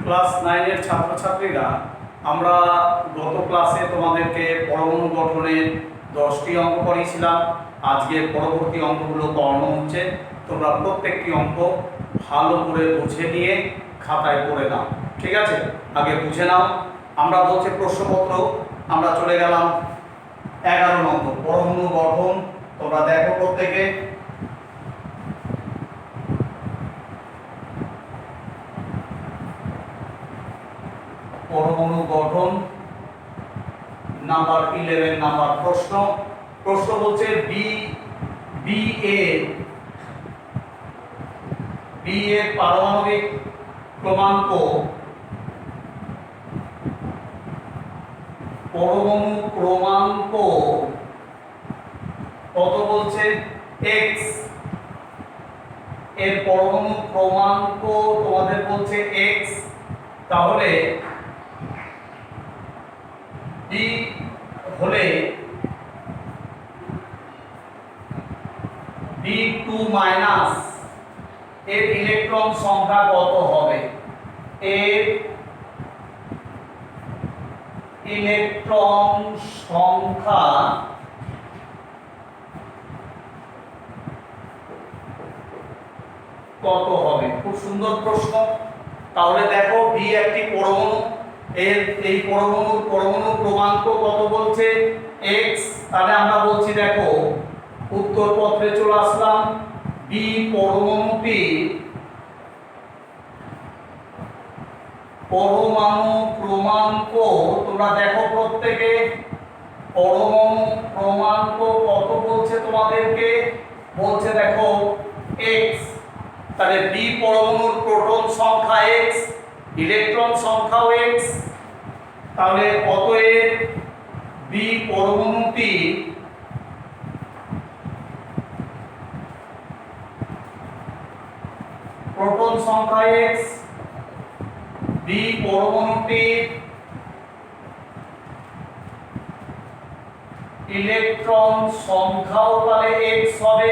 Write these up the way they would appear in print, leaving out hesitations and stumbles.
Class 9 এর ছাত্রছাত্রীরা, আমরা গত ক্লাসে তোমাদেরকে পরমাণু গঠনের 10টি অঙ্ক করিয়েছিলাম। আজকে পরবর্তী অঙ্কগুলো করানো হচ্ছে। তোমরা প্রত্যেকটি অঙ্ক ভালো করে বুঝে নিয়ে খাতায় করে নাও, ঠিক আছে? আগে বুঝে নাও। আমরা বলছে প্রশ্নপত্র, আমরা চলে গেলাম 11 নম্বর পরমাণু গঠন। তোমরা দেখো প্রত্যেকে, পরমাণু গঠন নাম্বার 11 নাম্বার প্রশ্ন। প্রশ্ন বলছে বি এর পারমাণবিক ক্রমাঙ্ক, পরমাণু ক্রমাঙ্ক কত বলছে? x। এর পরমাণু ক্রমাঙ্ক তোমাদের বলছে x। তাহলে বি হলে B2 মাইনাস এর ইলেকট্রন সংখ্যা কত হবে? এর ইলেকট্রন সংখ্যা কত হবে? খুব সুন্দর প্রশ্ন। তাহলে দেখো বি একটি পরমাণু, এর এই পরমাণু ক্রমাঙ্ক কত বলছে? x। তাহলে আমরা বলছি, দেখো উত্তরপত্রে চলে আসলাম। বি পরমাণু ক্রমাঙ্ক, তোমরা দেখো প্রত্যেকে, পরমাণু ক্রমাঙ্ক কত বলছে তোমাদেরকে? বলছে দেখো x। তাহলে বি পরমাণুর প্রোটন সংখ্যা x, ইলেকট্রন সংখ্যাও x। তাহলে অতএব বি পরমাণুটি প্রোটন সংখ্যা x, বি পরমাণুটি ইলেকট্রন সংখ্যাও তাহলে x হবে।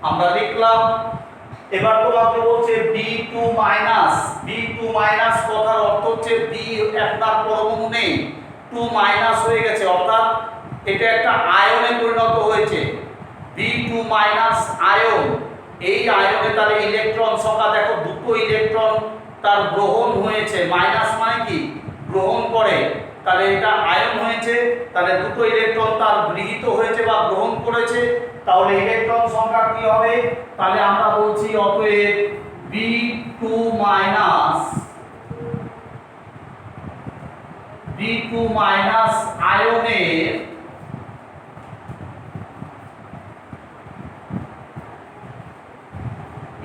আমরা লিখলাম। এবার তোমাকে বলছে B2 মাইনাস কথার অর্থ হচ্ছে বি একটা পরমাণু নেই, 2 মাইনাস হয়ে গেছে, অর্থাৎ এটা একটা আয়নে পরিণত হয়েছে। B2 মাইনাস আয়ন, এই আয়নে তাহলে ইলেকট্রন সংখ্যা দেখো দুটো ইলেকট্রন তার গ্রহণ হয়েছে। মাইনাস মানে কি? গ্রহণ করে। তাহলে এটা আয়ন হয়েছে, তাহলে দুটো ইলেকট্রন তার গৃহীত হয়েছে বা গ্রহণ করেছে। তাহলে ইলেকট্রন সংখ্যা কি হবে? তাহলে আমরা বলছি অতএব B2 মাইনাস আয়নের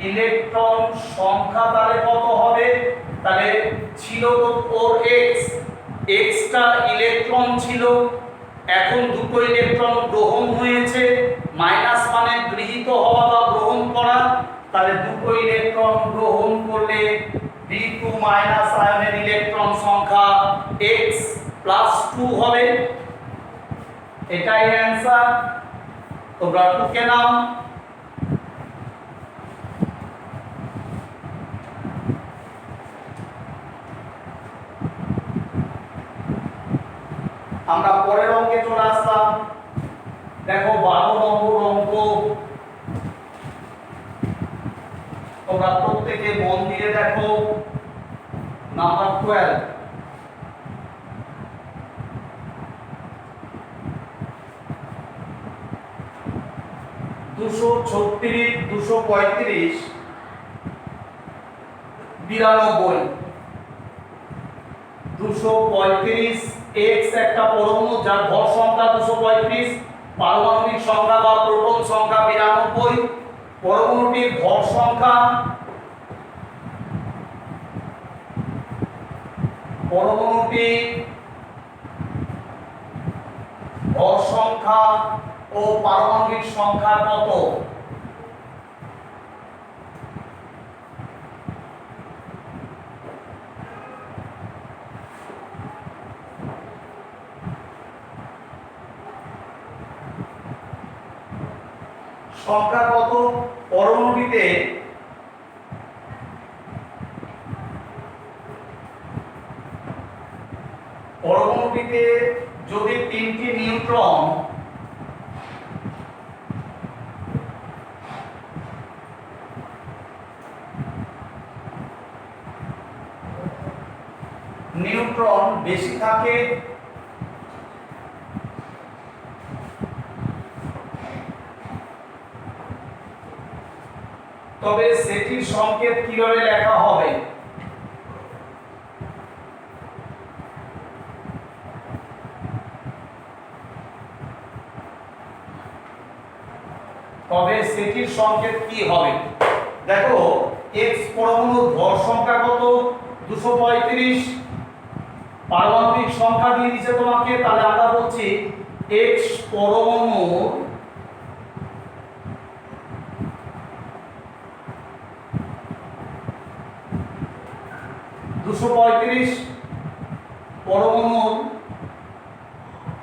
ইলেকট্রন সংখ্যা তাহলে কত হবে? তাহলে ছিল তো 4x, xটা ইলেকট্রন ছিল, এখন দুটো ইলেকট্রন গ্রহণ হয়েছে। মাইনাস মানে গৃহীত হওয়া বা গ্রহণ করা। তাহলে দুটো ইলেকট্রন গ্রহণ করলে B2 মাইনাস আয়নের ইলেকট্রন সংখ্যা x প্লাস 2 হবে। এটাই অ্যান্সার। তোমরা টুকে নাও। আমরা পরের অঙ্কে চলে আসলাম। দেখো 12 নম্বর অঙ্ক। তোমরা প্রত্যেকে মন দিয়ে দেখো। নাম্বার 12। দুশো 36, 235, 92, 235 x একটা পরমাণু যার ভর সংখ্যা 235, পারমাণবিক সংখ্যা বা প্রোটন সংখ্যা 92। পরমাণুটির ভর সংখ্যা, পরমাণুটির ভর সংখ্যা ও পারমাণবিক সংখ্যা কত? সংখ্যা কত? পরমাণুটিতে পরমাণুটিতে যদি 3টি নিউট্রন বেশি থাকে তবে সেটির সংকেত কিভাবে লেখা হবে? তবে সেটির সংকেত কি হবে? দেখো x পরমাণুর ভর সংখ্যা কত? 235। পারমাণবিক সংখ্যা দিয়ে দিয়েছে তোমাকে, তাহলে আমরা বলছি x পরমাণুর পরমাণুর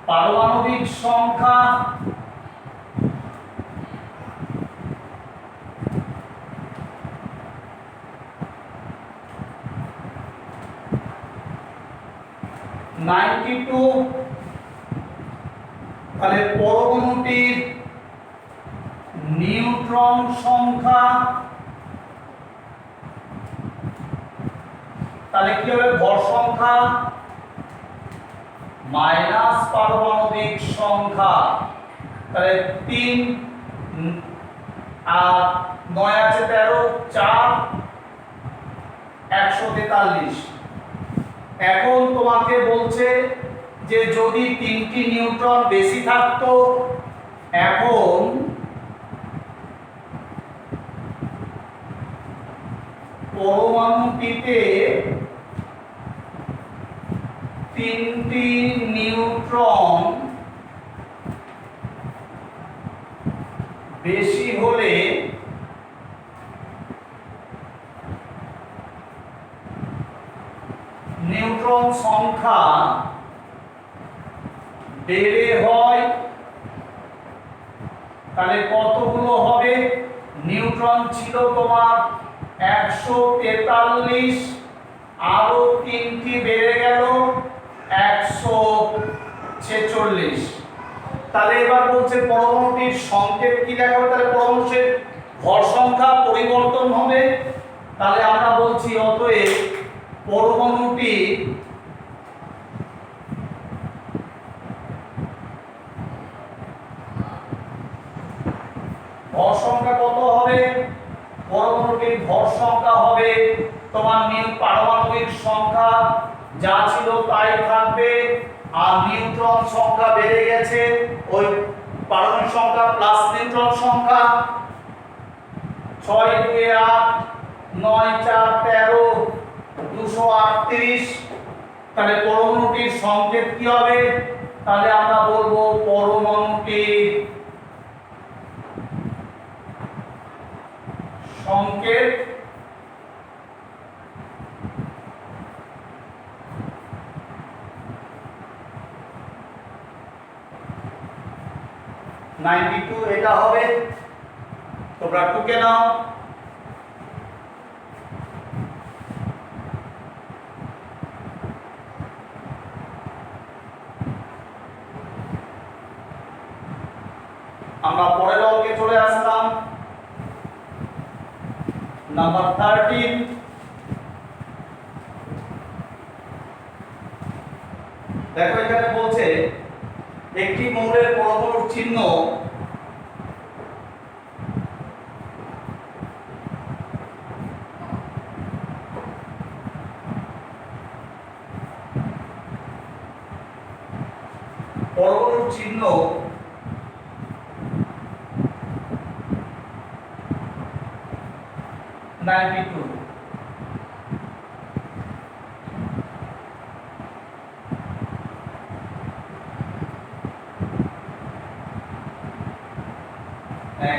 পারমাণবিক সংখ্যা তাহলে পরমাণুটির নিউট্রন সংখ্যা, তাহলে কি হবে? ভর সংখ্যা মাইনাস পারমাণবিক সংখ্যা, তাহলে 3 আর 9 আছে 13, 4 143। এখন তোমাকে বলছে যে যদি 3টি নিউট্রন বেশি থাকতো, এখন পরমাণুটিতে 3টি নিউট্রন বেশি হলে নিউট্রন সংখ্যা বেড়ে হয়। তাহলে কতগুলো হবে? নিউট্রন ছিল তোমার 143, আরো 3টি বেড়ে গেল 146। তাহলে এবার বলছে পরমাণুটির সংকেত কি লেখা হবে? তাহলে পরমাণুর ভর সংখ্যা পরিবর্তন হবে। তাহলে আমরা বলছি অতএব পরমাণুটি ভর সংখ্যা কত হবে? পরমাণুটির ভর সংখ্যা হবে তোমার পারমাণবিক সংখ্যা যা ছিল তাই থাকবে, আর নিউট্রন সংখ্যা বেড়ে গেছে, ওই পারমাণবিক সংখ্যা প্লাস নিউট্রন সংখ্যা। 6 2 8 9 4 13 238। তাহলে পরমাণুটির সংকেত কি হবে? তাহলে আমরা বলবো পরমাণুটির সংকেত এটা হবে। তোমরা টুকে নাও। আমরা পরের অঙ্কে চলে আসলাম, নাম্বার 13। দেখো এখানে বলছে একটি মৌলের পরমাণুর চিহ্ন চিহ্ন 92।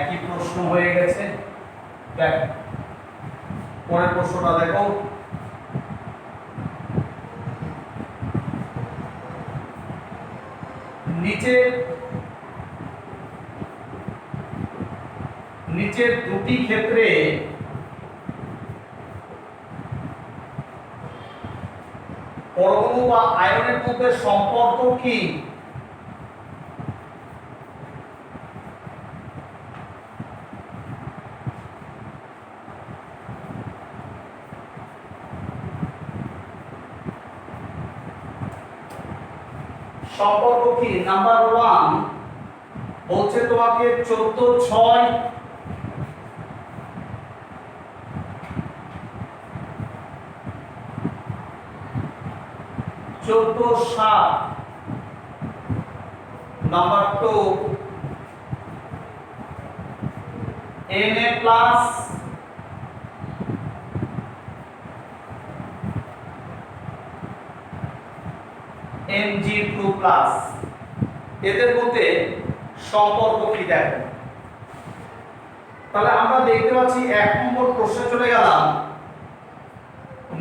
কি প্রশ্ন হয়ে গেছে? দেখ পরের প্রশ্নটা দেখো। নিচের দুটি ক্ষেত্রে পরমাণু বা আয়নের মধ্যে সম্পর্ক কি? সম্পর্ক কি? নাম্বার 1 বলছে তোমাকে 14/6 14/7। Number 2 Na plus Mg2 plus. এদের মধ্যে সম্পর্ক কি দেখো। তাহলে আমরা দেখতে পাচ্ছি 1 নম্বর প্রশ্নে চলে গেলাম।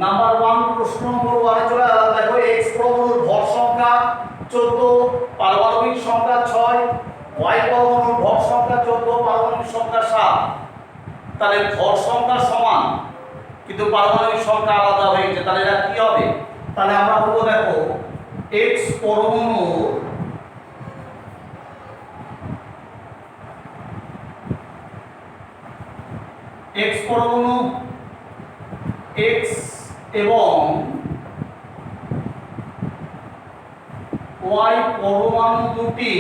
নাম্বার 1 প্রশ্ন নম্বর 1 এ চলে গেলাম। দেখো x পরমাণুর ভর সংখ্যা 14, পারমাণবিক সংখ্যা 6, y পরমাণুর ভর সংখ্যা 14, পারমাণবিক সংখ্যা 7। তাহলে ভর সংখ্যা সমান কিন্তু পারমাণবিক সংখ্যা আলাদা হয়ে গেছে। তাহলে এটা কি হবে? তাহলে আমরা বলবো দেখো x পরমাণু x এবং y পরমাণু দুটি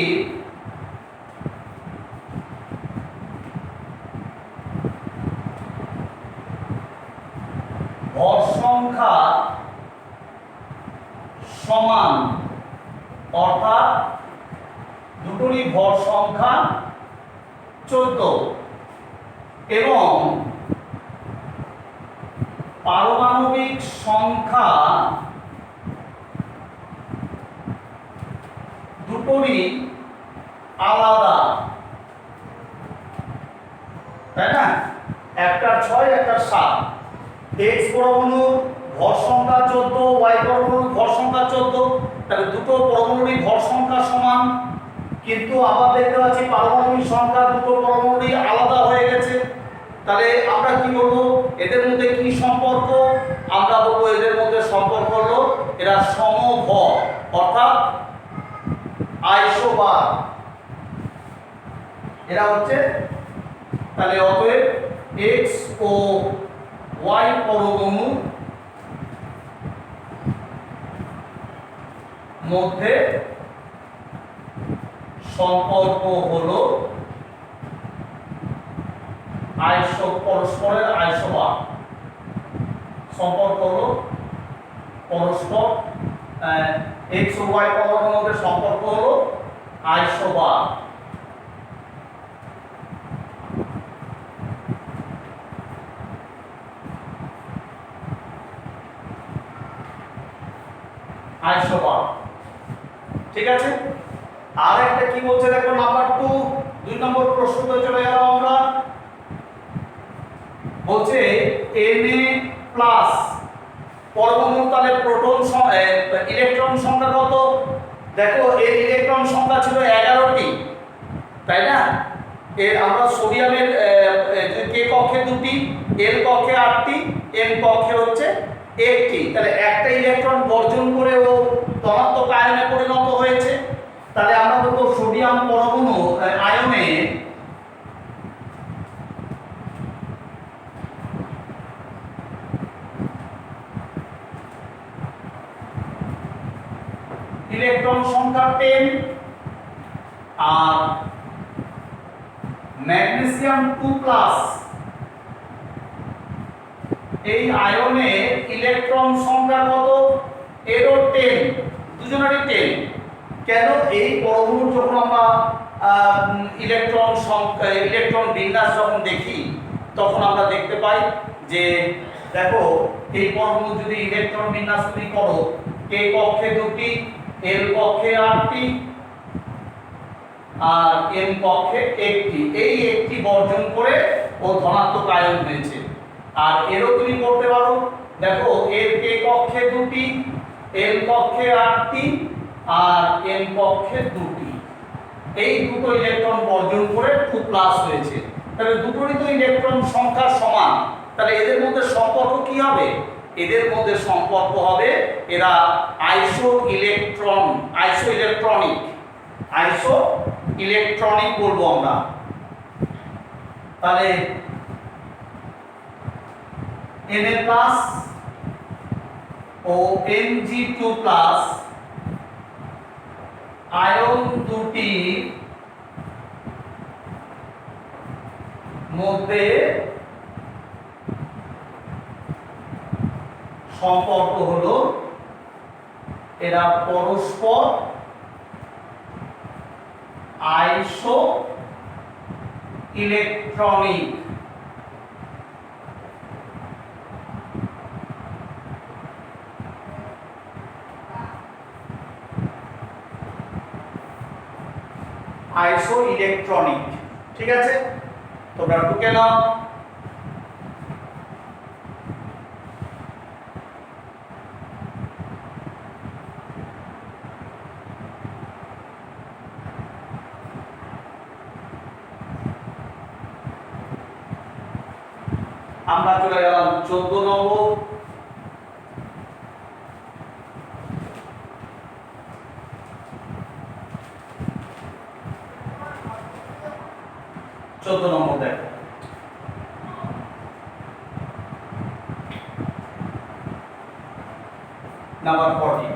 ভর সংখ্যা সমান, অর্থাৎ দুটোরই ভর সংখ্যা 14 এবং পারমাণবিক সংখ্যা দুটোরই আলাদা, তাই না? একটা 6 একটা 7। x পরমাণুর ভর সংখ্যা 14, y পরমাণুর ভর সংখ্যা 14। তাহলে দুটো পরমাণুরই ভর সংখ্যা সমান, কিন্তু আবার দেখতে পাচ্ছি পারমাণবিক সংখ্যা দুটো পরমাণুরই আলাদা হয়ে গেছে। তাহলে আমরা কি বলবো এদের মধ্যে কি সম্পর্ক? আমরা বলবো এদের মধ্যে সম্পর্ক হলো এরা সমভর, অর্থাৎ আইসোবার এরা হচ্ছে। তাহলে অতএব x ও y পরমাণু মধ্যে সম্পর্ক হলো পরস্পরের আইসোবার। সম্পর্ক হলো পরস্পর x ও y পরমাণুর মধ্যে সম্পর্ক হলো আইসোবার। আইসোবার, ঠিক আছে। আর একটা কি বলছে দেখো নাম্বার 2, 2 নম্বর প্রশ্নতে চলে গেলাম আমরা। বলছে Na+ পরমাণু তাহলে প্রোটন ইলেকট্রন সংখ্যা কত? দেখো এর ইলেকট্রন সংখ্যা ছিল 11টি, তাই না? এর আমরা সোডিয়ামের কে কক্ষে 2টি, L কক্ষে 8টি, M কক্ষে হচ্ছে 1টি। তাহলে একটা ইলেকট্রন বর্জন করে ও ধনাত্মক আয়নে পরিণত হয়েছে। তাহলে আমরা বলবো সোডিয়াম পরমাণু আয়নে ইলেকট্রন সংখ্যা 10 আর ম্যাগনেসিয়াম 2+, এই আয়নে ইলেকট্রন সংখ্যা কত? এরও 10, দুজনেরই 10। কেন? এই পরমাণু যখন আমরা ইলেকট্রন সংখ্যা ইলেকট্রন বিন্যাস যখন দেখি তখন আমরা দেখতে পাই যে দেখো এই পরমাণু যদি ইলেকট্রন বিন্যাস তুমি করো, কে কক্ষে 2টি, L কক্ষে 8টি আর M কক্ষে 1টি। এই একটি বর্জন করে ও ধনাত্মক আয়ন হয়েছে। আর এরও তুমি করতে পারো, দেখো এর কে কক্ষে 2টি, L কক্ষে 8টি আর M কক্ষে 2টি। এই দুটো ইলেকট্রন বর্জন করে 2+ হয়েছে। তাহলে দুটোরই তো ইলেকট্রন সংখ্যা সমান। তাহলে এদের মধ্যে সম্পর্ক কি হবে? এদের মধ্যে সম্পর্ক হবে এরা আইসো ইলেকট্রনিক বলবো আমরা। তাহলে Na+ ও Mg2+ আয়ন দুটির মধ্যে সম্পর্ক হলো এরা পরস্পর আইসো ইলেকট্রনিক। আইসো ইলেকট্রনিক, ঠিক আছে, তোমরা টুকে নাও। আমরা চলে গেলাম 14 নম্বর। দেখো নাম্বার 40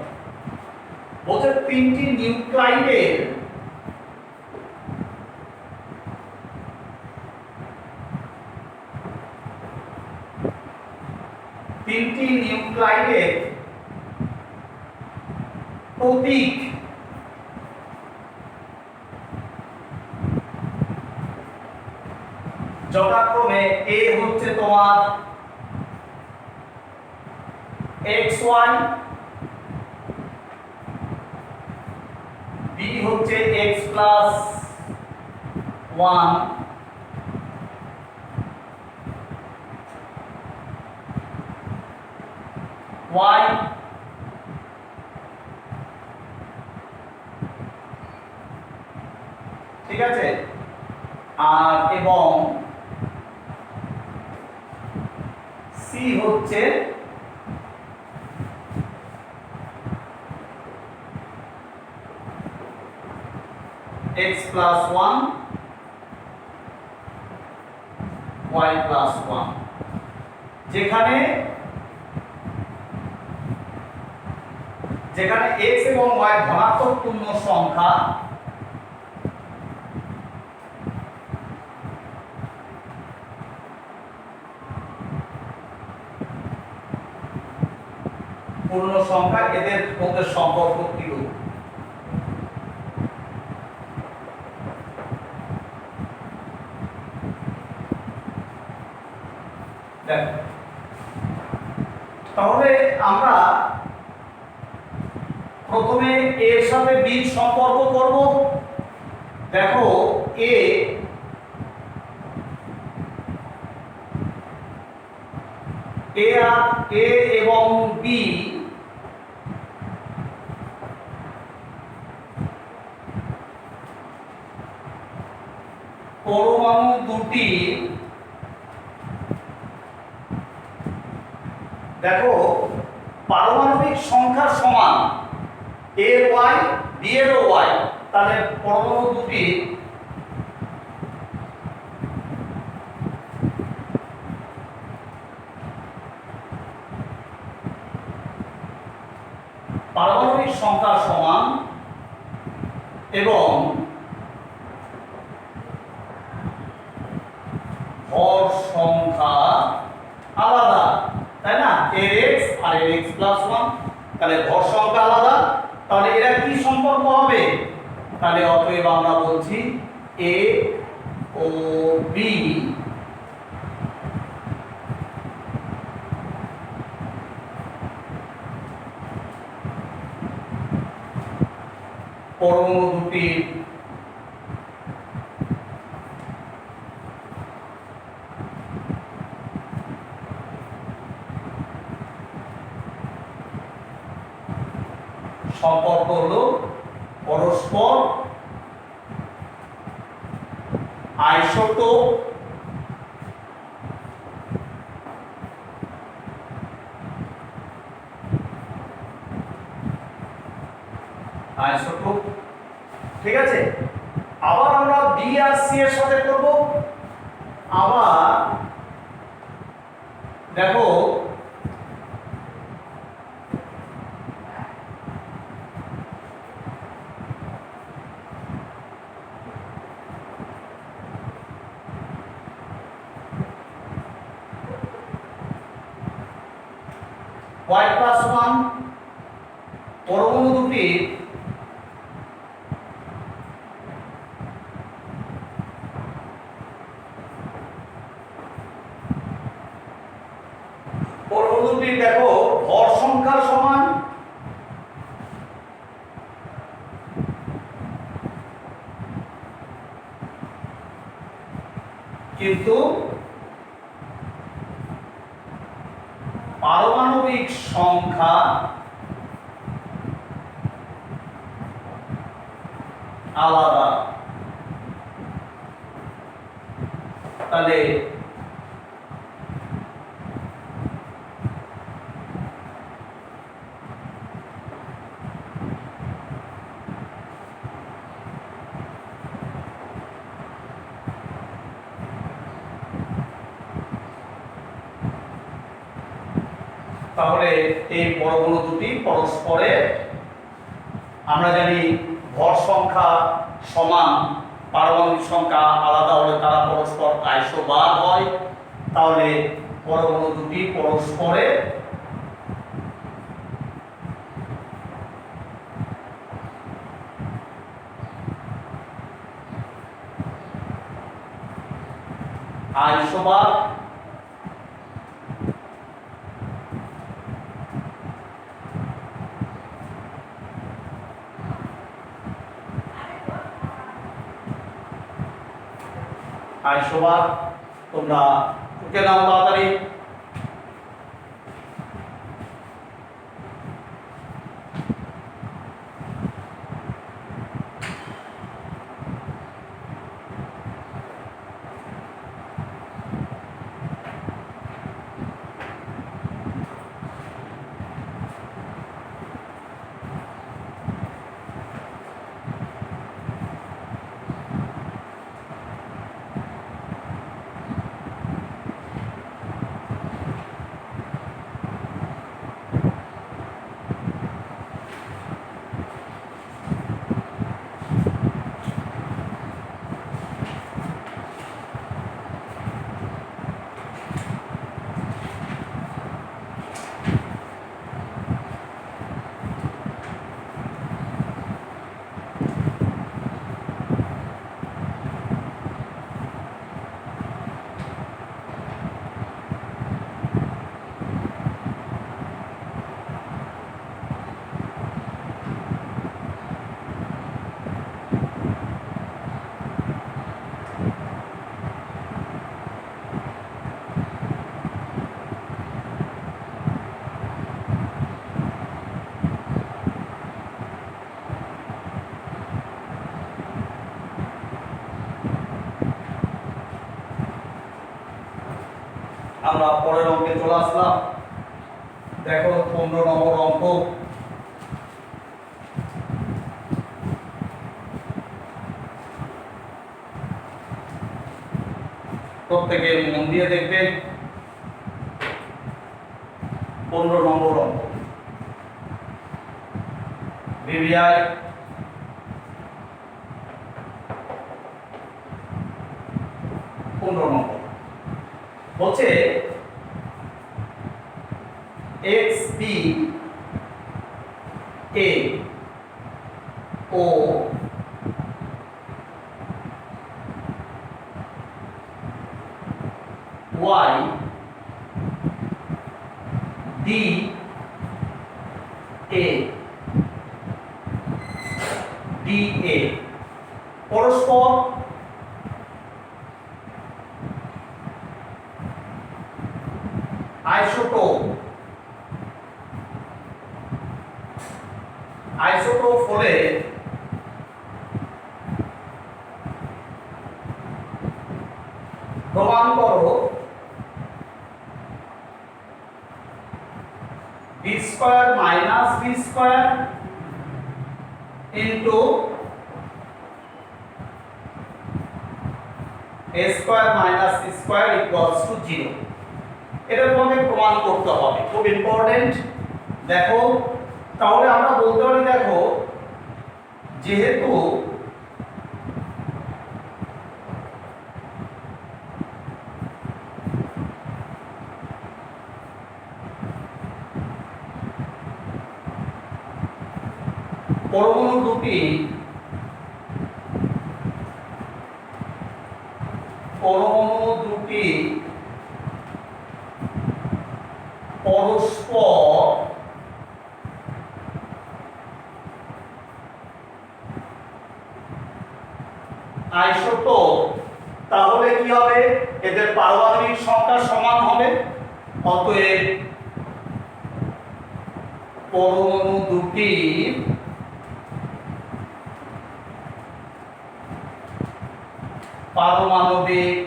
বলছে তিনটি নিউক্লাইডের প্রতীক যথাক্রমে A হচ্ছে তোমার XY, B হচ্ছে X+1, Y ঠিক আছে, আর এবং C হচ্ছে X+1 Y+1, যেখানে x এবং y ধনাত্মক পূর্ণ সংখ্যা এদের মধ্যে সম্পর্ক কিরূপ। তাহলে আমরা প্রথমে এর সাথে বি সম্পর্ক করব। দেখো এ এবং বি পরমাণু দুটি দেখো পারমাণবিক সংখ্যা সমান, a এর y b এর y, তাহলে পরমাণু দুটি পারমাণবিক সংখ্যা সমান এবং ভর সংখ্যা আলাদা, তাই না, এর x আর এর x+1, তাহলে ভর সংখ্যা আলাদা, তাহলে এরা কি সম্পর্ক হবে, তাহলে অতএব আমরা বলছি a ও b পরমাণু দুটির সম্পর্ক হলো পরস্পর আইসোটোপ আইসোটোপ। ঠিক আছে, আবার আমরা বি আর সি এর সাথে করব। আবার দেখো y প্লাস 1 পরমাণু দুটির দেখো ভর সংখ্যার সমান, কিন্তু পারমাণবিক সংখ্যা আলাদা। তাহলে তাহলে এই পরমাণু দুটি পরস্পরের, আমরা জানি ভর সংখ্যা সমান পারমাণবিক সংখ্যা আলাদা হলে তারা পরস্পর আইসোবার হয়। তাহলে পরমাণু দুটি পরস্পরের আইসোবার। আইসোবার তোমরা টুকে নাও তাড়াতাড়ি। আমরা পরের অঙ্কে চলে আসলাম। দেখো 15 নম্বর অঙ্ক। প্রত্যেকে মন দিয়ে দেখবেন। 15 নম্বর অঙ্ক, ভিভিআই বলছে x B A O Y D A D A পরস্পর আইসোটোপ হলে প্রমাণ করো B square minus B square into a square minus c square equals to 0। এটা তোমাকে প্রমাণ করতে হবে, খুব ইম্পর্টেন্ট। দেখো তাহলে আমরা বলতে পারি, দেখো যেহেতু পরমাণু দুটি পরস্পর আইসোটোপ, তাহলে কি হবে, এদের পারমাণবিক সংখ্যা সমান হবে। অতএব পরমাণু দুটির পারমাণবিক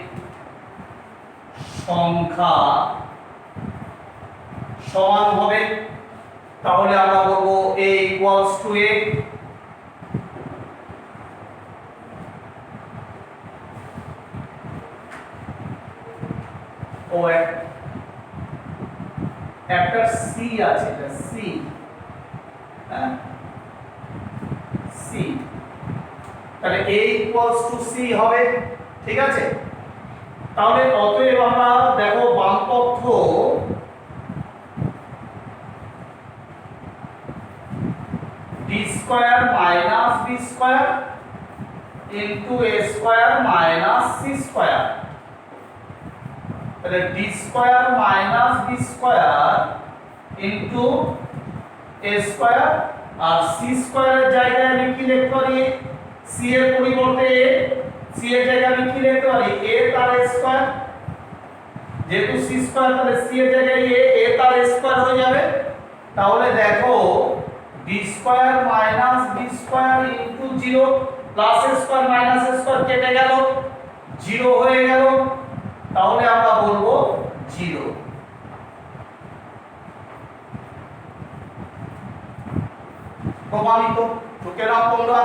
সংখ্যা সমান হবে। তাহলে আমরা বলবো a equals to a। ও একটা সি আছে, এটা সি, হ্যাঁ সি, তাহলে a equals to c হবে, ঠিক আছে। তাহলে অতএব আমরা দেখো বাম পক্ষ d square minus b square into a square minus c square, তাহলে d square minus b square into a square, R c স্কয়ারের জায়গায় আমি কি লিখতে পারি, c এর পরিবর্তে a, c এর জায়গায় আমি কি লিখতে পারি, a তার a স্কয়ার, যেহেতু c স্কয়ার তাহলে c এর জায়গায় a তার a স্কয়ার হয়ে যাবে। তাহলে দেখো d square minus b square into 0 plus a square minus a square কেটে গেল, 0 হয়ে গেল। তাহলে আমরা বলবো 0। প্রমাণিত, ঢুকে নাও তোমরা।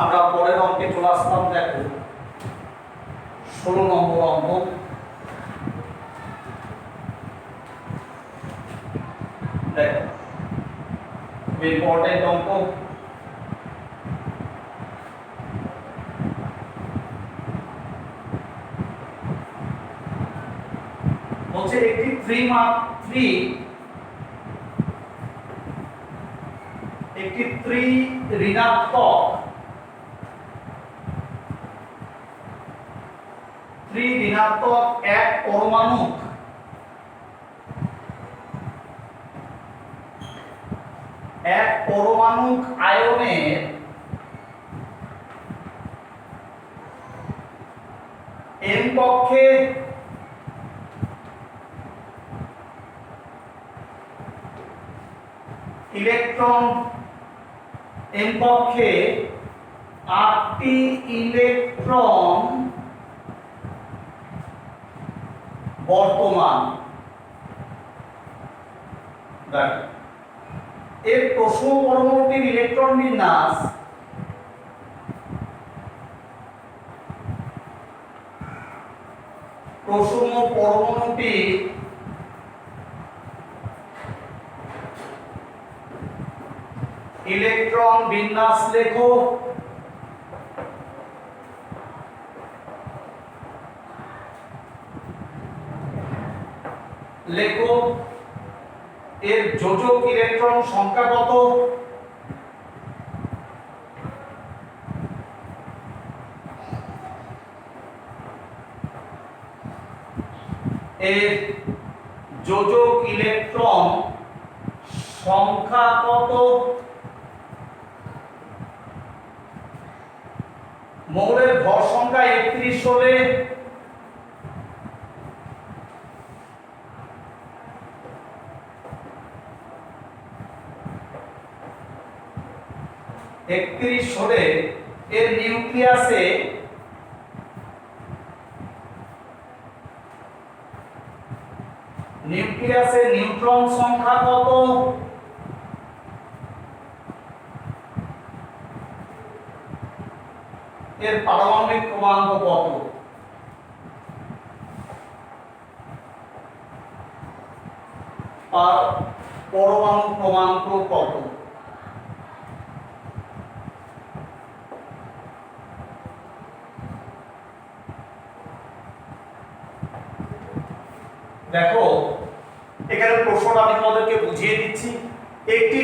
আমরা পরের অঙ্কে চলে আসলাম। দেখো 16 নম্বর অঙ্ক। দেখো ইম্পর্টেন্ট অঙ্ক। বলছে একটি 3 ঋণাত্মক 1 পরমাণুক আয়নের m কক্ষে ইলেকট্রন m কক্ষে 8টি ইলেকট্রন বর্তমান। এর প্রশ্ন পরমাণুটির ইলেকট্রন বিন্যাস প্রসম পরমাণুটির ইলেকট্রন বিন্যাস লেখো। লেখো এর যোজক ইলেকট্রন সংখ্যা কত? এর যোজক ইলেকট্রন সংখ্যা কত? মৌলের ভর সংখ্যা 31 হলে এর নিউক্লিয়াসে নিউট্রন সংখ্যা কত? এর পারমাণবিক ক্রমাঙ্ক কত? পরমাণু ক্রমাঙ্ক কত? দেখো এখানে প্রশ্নটা আমি তোমাদেরকে বুঝিয়ে দিচ্ছি। একটি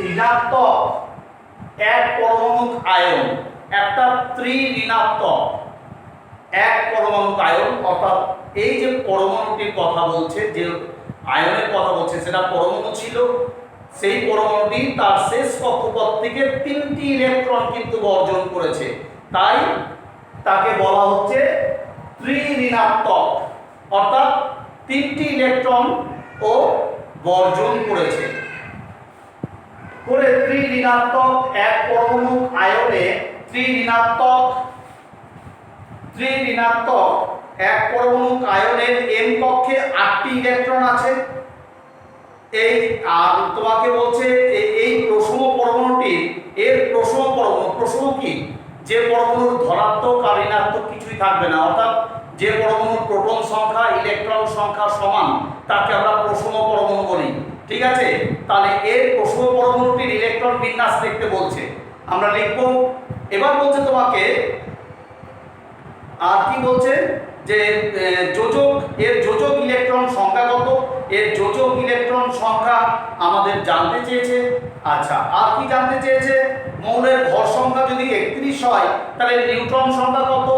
ঋণাত্মক 1 পরমাণুক আয়ন, একটা ঋণাত্মক 1 পরমাণুক আয়ন, অর্থাৎ এই যে পরমাণুটির কথা বলছে, যে আয়নের কথা বলছে সেটা পরমাণু ছিল, সেই পরমাণুটি তার শেষ কক্ষপথ থেকে 3টি ইলেকট্রন কিন্তু বর্জন করেছে, তাই তাকে বলা হচ্ছে ঋণাত্মক, অর্থাৎ 3টি ইলেকট্রন ও বর্জন করেছে। করে ঋণাত্মক 1 পরমাণুক আয়নে ঋণাত্মক 1 পরমাণুক আয়নের m কক্ষে 8টি ইলেকট্রন আছে। এই আর তোমাকে বলছে এই প্রসম পরমাণুটির এর প্রসম কি? যে পরমাণুর ধনাত্মক আর ঋণাত্মক কিছুই থাকবে না, অর্থাৎ যে পরমাণুর প্রোটন সংখ্যা ইলেকট্রন সংখ্যা সমান তাকে আমরা প্রসম পরমাণু বলি। ঠিক আছে, তাহলে এর প্রসম পরমাণুটির ইলেকট্রন বিন্যাস লিখতে বলছে, আমরা লিখব। এবার বলছে তোমাকে আর কি বলছে যে এর যোজক ইলেকট্রন সংখ্যা কত? এর যোজক ইলেকট্রন সংখ্যা আমাদের জানতে চেয়েছে। আচ্ছা, আর কি জানতে চেয়েছে? মৌলের ভর সংখ্যা যদি 31 হয় তাহলে নিউট্রন সংখ্যা কত,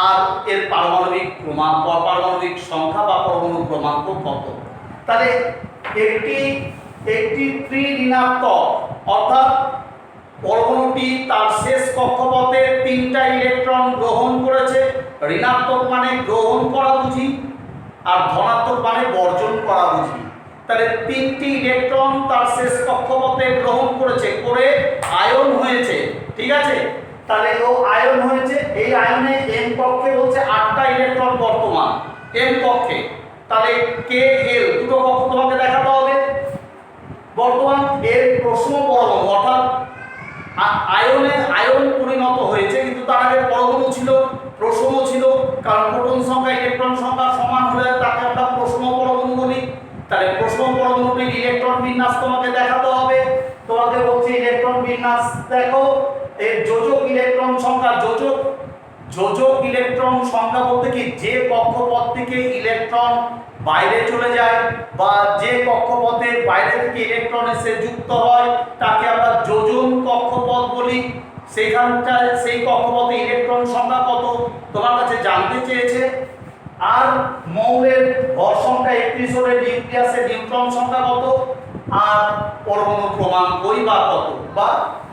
আর এর পারমাণবিক সংখ্যা বা পরমাণু ক্রমাঙ্ক কত। তাহলে একটি ঋণাত্মক, অর্থাৎ পরমাণুটি তার শেষ কক্ষপথে 3টা ইলেকট্রন গ্রহণ করেছে। ঋণাত্মক মানে গ্রহণ করা বুঝি, আর ধনাত্মক মানে বর্জন করা বুঝি। তাহলে 3টি ইলেকট্রন তার শেষ কক্ষপথে গ্রহণ করেছে, করে আয়ন হয়েছে। ঠিক আছে, তাহলে ও আয়ন হয়েছে। এই আয়নে m কক্ষে বলছে 8টা ইলেকট্রন বর্তমান m কক্ষে। তাহলে কে এল দুটো কক্ষ তোমাকে দেখাতে হবে। বর্তমান এর প্রসম পরমাণু, অর্থাৎ আয়ন পরিণত হয়েছে, কিন্তু তার আগে পরমাণু ছিল, প্রসম ছিল, কারণ প্রোটন সংখ্যা ইলেকট্রন সংখ্যা সমান হলে তাকে আমরা প্রসম পরমাণু বলি। তাহলে প্রসম পরমাণু পরমাণুটির ইলেকট্রন বিন্যাস তোমাকে দেখাতে হবে। তোমাকে বলছি ইলেকট্রন বিন্যাস দেখো। এর যোজক ইলেকট্রন সংখ্যা, যোজক ইলেকট্রন সংখ্যা বলতে কি, যে কক্ষপথ থেকে ইলেকট্রন বাইরে চলে যায় বা যে কক্ষপথের বাইরে থেকে ইলেকট্রন এসে যুক্ত হয় তাকে আমরা যোজন কক্ষপথ বলি। সেইখানটায় সেই কক্ষপথে ইলেকট্রন সংখ্যা কত তোমার কাছে জানতে চেয়েছে। আর মৌলের ভর সংখ্যা 31 হলে নিউক্লিয়াসের নিউট্রন সংখ্যা কত, আর পরমাণু ক্রমাঙ্কই বা কত, বা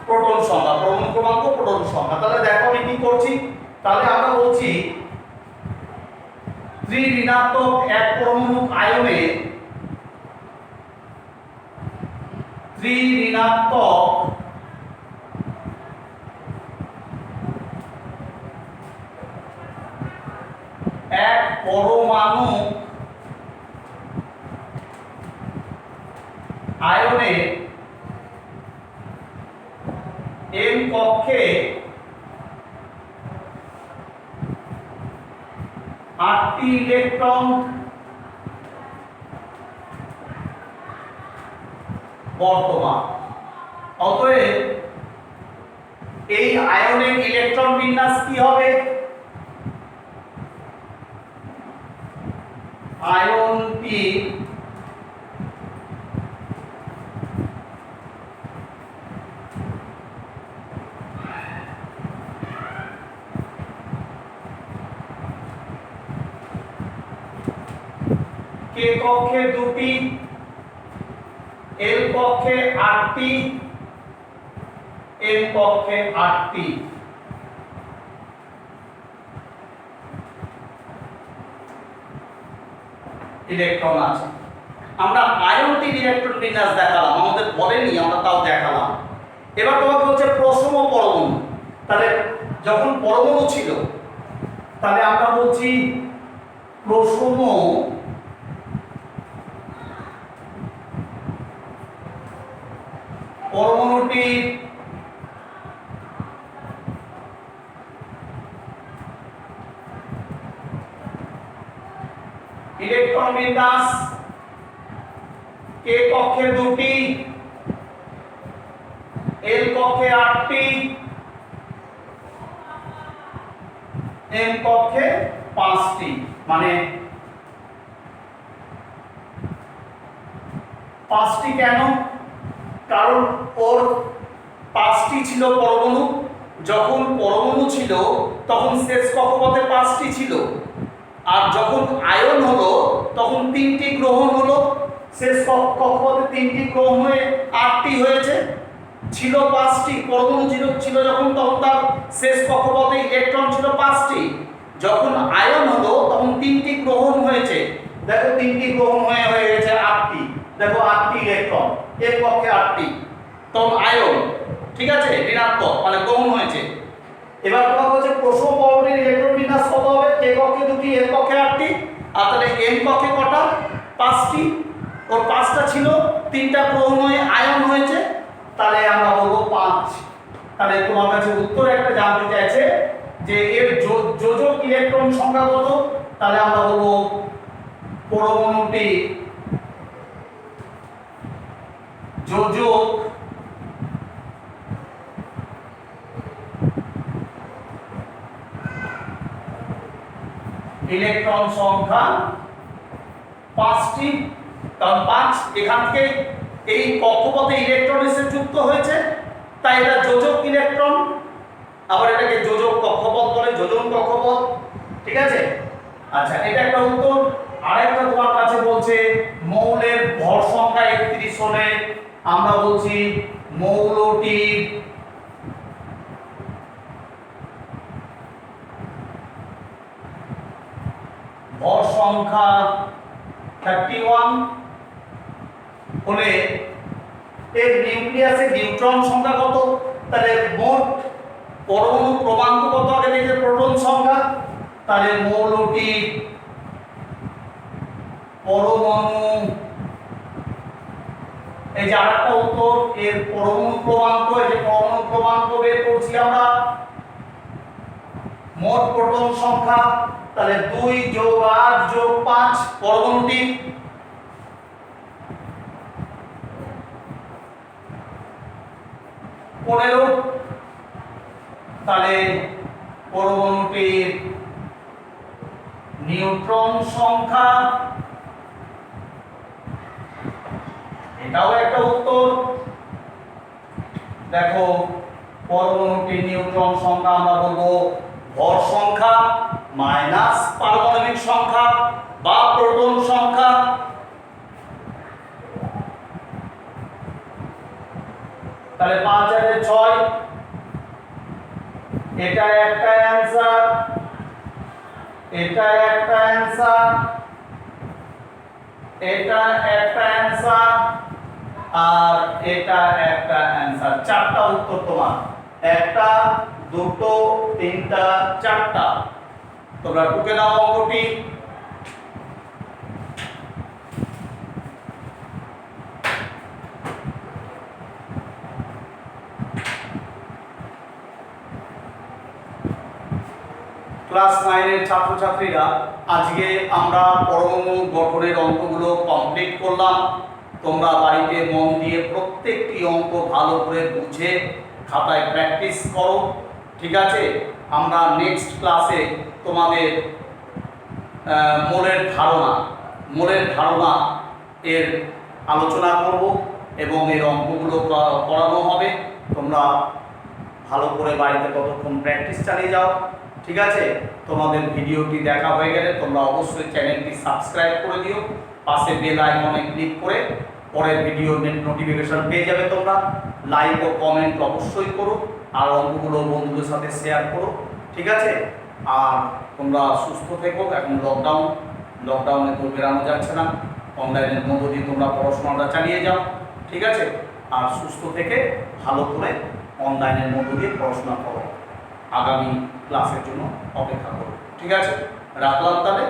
প্রোটন সংখ্যা, পরমাণু ক্রমাঙ্ক প্রোটন সংখ্যা। তাহলে দেখো আমি কি করছি, তাহলে আমরা বলছি 3 ঋণাত্মক 1 পরমাণু আয়নে 3 ঋণাত্মক 1 পরমাণু আয়নে n কক্ষে 8টি ইলেকট্রন বর্তমান। অতএব এই আয়নের ইলেকট্রন বিন্যাস কি হবে, আয়নটি কে কক্ষে 2টি, এল কক্ষে 8টি, এম কক্ষে 8টি। ইলেকট্রন আছে। আমরা আয়নটির ইলেকট্রন বিন্যাস দেখালাম, আমাদের বলেনি, আমরা তাও দেখালাম। এবার তোমাকে বলছে প্রসম পরমাণু। তাহলে যখন পরমাণু ছিল তাহলে আমরা বলছি প্রসম পরমাণুটি ইলেকট্রন বিন্যাস কে কক্ষে 2টি, এল কক্ষে 8টি, এম কক্ষে 5টি। মানে 5টি কেন, কারণ ওর 5টি ছিল পরমাণু। যখন পরমাণু ছিল তখন শেষ কক্ষপথে 5টি ছিল, আর যখন আয়ন হলো তখন 3টি গ্রহণ হলো। শেষ কক্ষপথে 3টি গ্রহণ হয়ে 8টি হয়েছে। ছিল 5টি পরমাণু ছিল যখন, তখন তার শেষ কক্ষপথে ইলেকট্রন ছিল 5টি। যখন আয়ন হলো তখন 3টি গ্রহণ হয়েছে। দেখো 3টি গ্রহণ হয়ে গেছে 8টি। দেখো 8টি ইলেকট্রন, এর কক্ষে 8টি, তখন আয়ন, ঠিক আছে, ঋণাত্মক মানে গ্রহণ হয়েছে। এবার কথা হচ্ছে প্রসম পরমাণুর ইলেকট্রন বিন্যাস কত হবে, কে কক্ষে 2টি, এল কক্ষে 8টি, আর তাহলে এম কক্ষে কটা, 5টি। ওর 5টা ছিল, 3টা গ্রহণ হয়ে আয়ন হয়েছে, তাহলে আমরা বলবো 5। তাহলে তোমার কাছে উত্তর একটা জানতে চাইছে যে এর যোজক ইলেকট্রন সংখ্যা কত, তাহলে আমরা বলবো পরমাণুটি যোজক ইলেকট্রন সংখ্যা 5টি। কারণ 5 এখান থেকে এই কক্ষপথে ইলেকট্রন এসে যুক্ত হয়েছে, তাই এটা যোজক ইলেকট্রন। আবার এটাকে যোজক কক্ষপথ বলে, যোজন কক্ষপথ, ঠিক আছে। আচ্ছা, এটা একটা উত্তর। আরেকটা তোমার কাছে বলছে মৌলের ভর সংখ্যা 31 হলে আমরা বলছি মৌলটির ভর সংখ্যা 31 হলে এর নিউক্লিয়াসের নিউট্রন সংখ্যা কত, তাহলে মোট পরমাণু ক্রমাঙ্ক কত, আগে দেখে প্রোটন সংখ্যা। তাহলে মৌলটির পরমাণু, এই যে আরেকটা উত্তর, এর পরমাণু ক্রমাঙ্ক, এই যে পরমাণু ক্রমাঙ্ক বের করছি আমরা, মোট প্রোটন সংখ্যা, তাহলে 2 + 8 + 5 পরমাণুটি 15, তাহলে পরমাণুটির নিউট্রন সংখ্যা, এটাও একটা উত্তর। দেখো পরমাণুটির নিউট্রন সংখ্যা আমরা বলবো ভর সংখ্যা মাইনাস পারমাণবিক সংখ্যা বা প্রোটন সংখ্যা। তাহলে 5 আর 6, এটা একটা অ্যানসার, এটা একটা অ্যানসার, এটা একটা অ্যানসার, আর এটা একটা অ্যানসার। চারটা উত্তর তোমার, একটা, দুটো, তিনটা, চারটা। তোমরা টুকে নাও অঙ্কটি। ক্লাস 9 এর ছাত্রছাত্রীরা, আজকে আমরা পরমাণু গঠনের অঙ্কগুলো কমপ্লিট করলাম। তোমরা বাড়িতে মন দিয়ে প্রত্যেকটি অঙ্ক ভালো করে বুঝে খাতায় প্র্যাকটিস করো, ঠিক আছে? আমরা নেক্সট ক্লাসে তোমাদের মোলের ধারণা এর আলোচনা করব এবং এর অঙ্কগুলো করানো হবে। তোমরা ভালো করে বাড়িতে ততক্ষণ প্র্যাকটিস চালিয়ে যাও, ঠিক আছে? তোমাদের ভিডিওটি দেখা হয়ে গেলে তোমরা অবশ্যই চ্যানেলটি সাবস্ক্রাইব করে দিও, পাশে বেল আইকনে ক্লিক করে পরের ভিডিও নোটিফিকেশন পেয়ে যাবে তোমরা। লাইক ও কমেন্ট অবশ্যই করো, আর অঙ্কগুলো বন্ধুদের সাথে শেয়ার করো, ঠিক আছে? আর তোমরা সুস্থ থেকো। এখন লকডাউনে তো বেরানো যাচ্ছে না, অনলাইনের মধ্য দিয়ে তোমরা পড়াশোনাটা চালিয়ে যাও, ঠিক আছে? আর সুস্থ থেকে ভালো করে অনলাইনের মধ্য দিয়ে পড়াশোনা করো। আগামী ক্লাসের জন্য অপেক্ষা করো, ঠিক আছে? রাখলাম তাহলে।